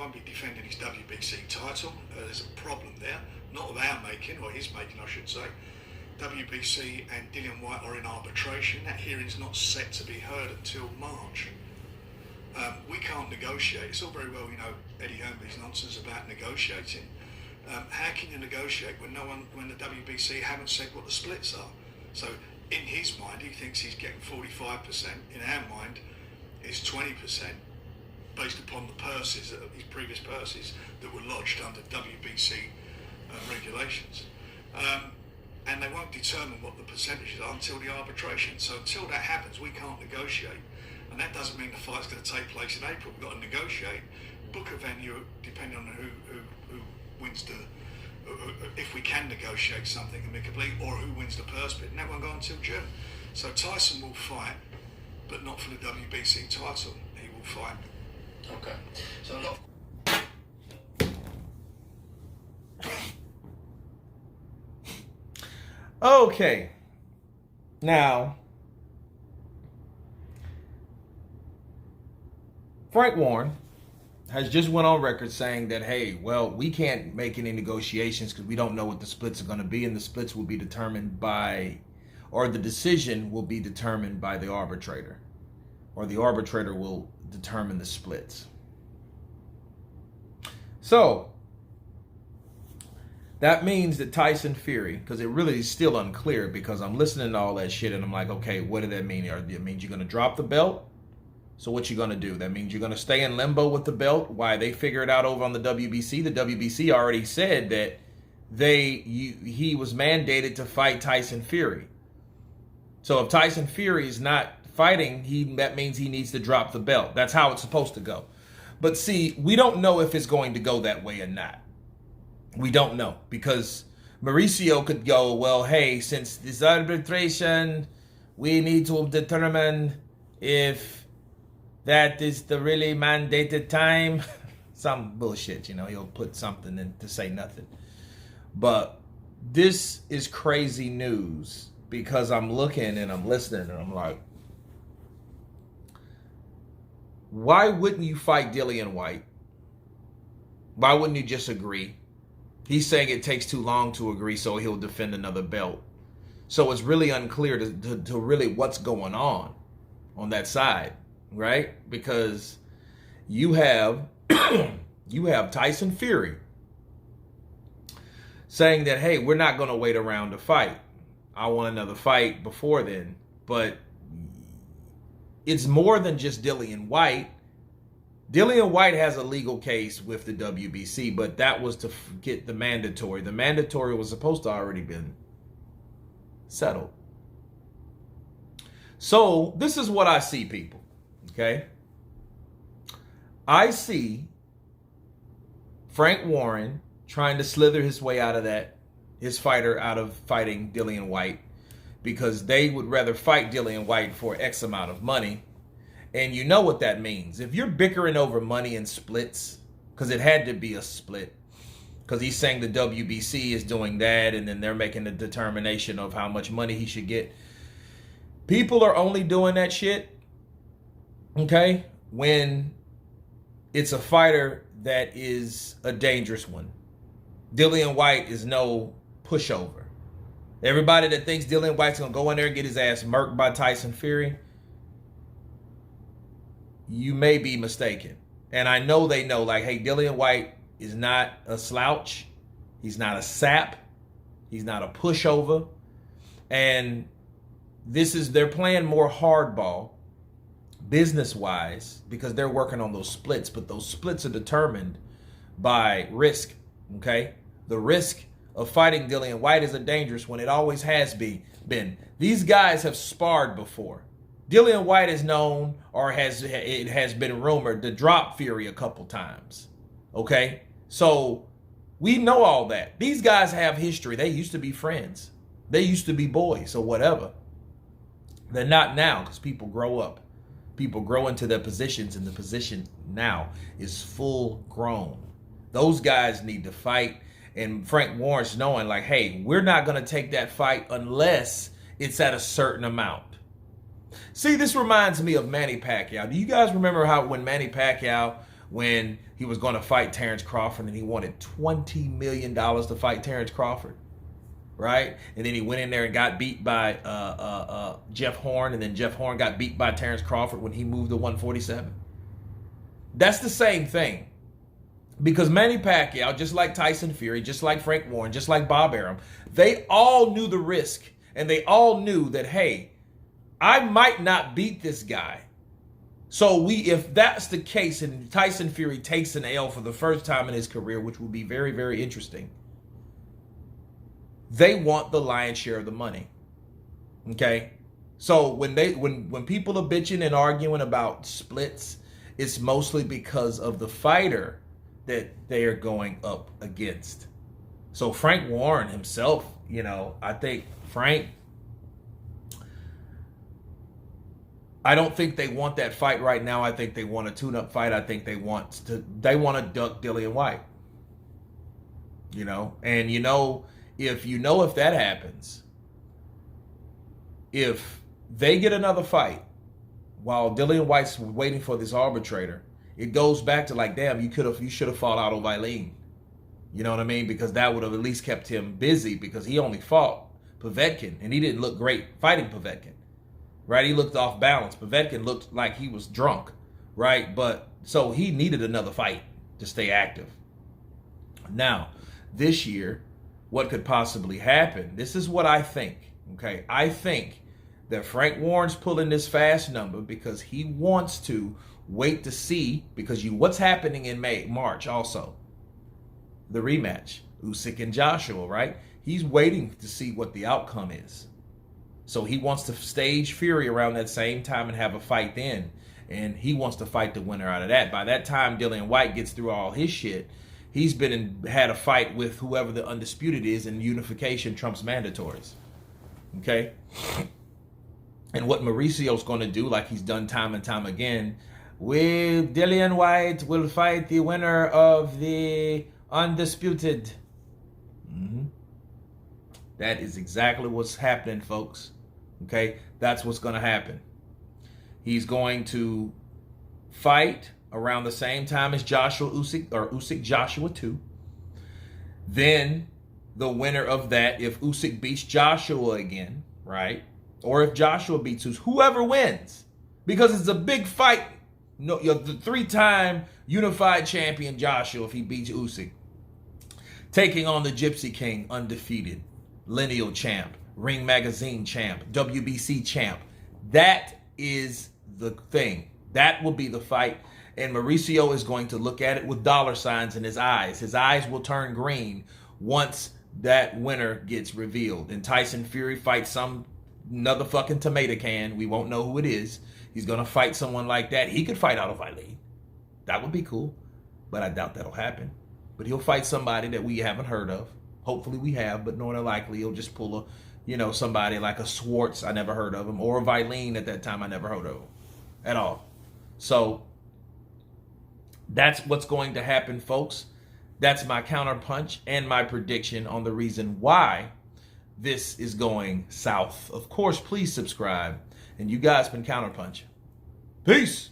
won't be defending his WBC title. There's a problem there, not of our making, or his making, I should say. WBC and Dillian Whyte are in arbitration. That hearing's not set to be heard until March. We can't negotiate. It's all very well, Eddie Hearnby's nonsense about negotiating. How can you negotiate when when the WBC haven't said what the splits are? So in his mind, he thinks he's getting 45%. In our mind, it's 20%, based upon the purses, his previous purses that were lodged under WBC regulations. And they won't determine what the percentages are until the arbitration. So until that happens, we can't negotiate. And that doesn't mean the fight's going to take place in April. We've got to negotiate, book a venue, depending on who wins if we can negotiate something amicably, or who wins the purse bid. And that won't go until June. So Tyson will fight, but not for the WBC title. He will fight. Okay. So a lot. Okay. Now, Frank Warren has just went on record saying that, hey, well, we can't make any negotiations because we don't know what the splits are going to be, and the splits will be determined by, or the decision will be determined by the arbitrator, or the arbitrator will determine the splits. So that means that Tyson Fury, because it really is still unclear, because I'm listening to all that shit and I'm like, okay, what did that mean? It means you're going to drop the belt? So what you going to do? That means you're going to stay in limbo with the belt? Why? They figure it out over on the WBC. The WBC already said that he was mandated to fight Tyson Fury. So if Tyson Fury is not fighting, that means he needs to drop the belt. That's how it's supposed to go. But see, we don't know if it's going to go that way or not. We don't know, because Mauricio could go, well, hey, since this arbitration, we need to determine if that is the really mandated time. Some bullshit, he'll put something in to say nothing. But this is crazy news, because I'm looking and I'm listening and I'm like, why wouldn't you fight Dillian Whyte? Why wouldn't you just agree? He's saying it takes too long to agree, so he'll defend another belt. So it's really unclear to really what's going on that side, right? Because you have Tyson Fury saying that, hey, we're not going to wait around to fight. I want another fight before then. But it's more than just Dillian Whyte. Dillian Whyte has a legal case with the WBC, but that was to get the mandatory. The mandatory was supposed to already been settled. So this is what I see, people. Okay? I see Frank Warren trying to slither his way out of that, his fighter out of fighting Dillian Whyte, because they would rather fight Dillian Whyte for X amount of money. And you know what that means. If you're bickering over money and splits, because it had to be a split, because he's saying the WBC is doing that, and then they're making the determination of how much money he should get. People are only doing that shit, okay, when it's a fighter that is a dangerous one. Dillian Whyte is no pushover. Everybody that thinks Dillian Whyte's going to go in there and get his ass murked by Tyson Fury, you may be mistaken. And I know they know, like, hey, Dillian Whyte is not a slouch. He's not a sap. He's not a pushover. And they're playing more hardball, business-wise, because they're working on those splits. But those splits are determined by risk, okay? The risk of fighting Dillian Whyte is a dangerous one. It always has been. These guys have sparred before. Dillian Whyte is known, or it has been rumored, to drop Fury a couple times. Okay? So we know all that. These guys have history. They used to be friends. They used to be boys or whatever. They're not now, because people grow up. People grow into their positions, and the position now is full grown. Those guys need to fight. And Frank Warren's knowing, like, hey, we're not going to take that fight unless it's at a certain amount. See, this reminds me of Manny Pacquiao. Do you guys remember how when Manny Pacquiao when he was going to fight Terrence Crawford and he wanted $20 million to fight Terrence Crawford, right? And then he went in there and got beat by Jeff Horn, and then Jeff Horn got beat by Terrence Crawford when he moved to 147. That's the same thing. Because Manny Pacquiao, just like Tyson Fury, just like Frank Warren, just like Bob Arum, they all knew the risk, and they all knew that, hey, I might not beat this guy. So if that's the case, and Tyson Fury takes an L for the first time in his career, which will be very, very interesting, they want the lion's share of the money. Okay? So when people are bitching and arguing about splits, it's mostly because of the fighter that they are going up against. So Frank Warren himself, I think Frank, I don't think they want that fight right now. I think they want a tune-up fight. I think they want to duck Dillian Whyte. And if that happens, if they get another fight while Dillian Whyte's waiting for this arbitrator, it goes back to like, damn, you should have fought Otto Wallin. You know what I mean? Because that would have at least kept him busy, because he only fought Povetkin and he didn't look great fighting Povetkin. Right? He looked off balance. Povetkin looked like he was drunk. Right? But so he needed another fight to stay active. Now, this year, what could possibly happen? This is what I think. Okay? I think that Frank Warren's pulling this fast number because he wants to wait to see, because what's happening in March also? The rematch. Usyk and Joshua, right? He's waiting to see what the outcome is. So he wants to stage Fury around that same time and have a fight then. And he wants to fight the winner out of that. By that time, Dillian Whyte gets through all his shit. He's had a fight with whoever the undisputed is, and unification trumps mandatories. Okay? And what Mauricio's going to do, like he's done time and time again, with Dillian Whyte will fight the winner of the undisputed. That is exactly what's happening, folks. Okay? That's what's going to happen. He's going to fight around the same time as Joshua Usyk, or Usyk Joshua 2. Then the winner of that, if Usyk beats Joshua again, right? Or if Joshua beats whoever wins, because it's a big fight. No, the 3-time unified champion Joshua, if he beats Usyk, taking on the Gypsy King, undefeated, lineal champ, Ring Magazine champ, WBC champ. That is the thing. That will be the fight. And Mauricio is going to look at it with dollar signs in his eyes. His eyes will turn green once that winner gets revealed. And Tyson Fury fights another fucking tomato can. We won't know who it is. He's going to fight someone like that. He could fight Otto Wallin. That would be cool. But I doubt that'll happen. But he'll fight somebody that we haven't heard of. Hopefully we have, but more than likely he'll just pull somebody like a Schwartz, I never heard of him, or a Wallin at that time, I never heard of him at all. So that's what's going to happen, folks. That's my counterpunch and my prediction on the reason why this is going south. Of course, please subscribe. And you guys been counterpunching. Peace.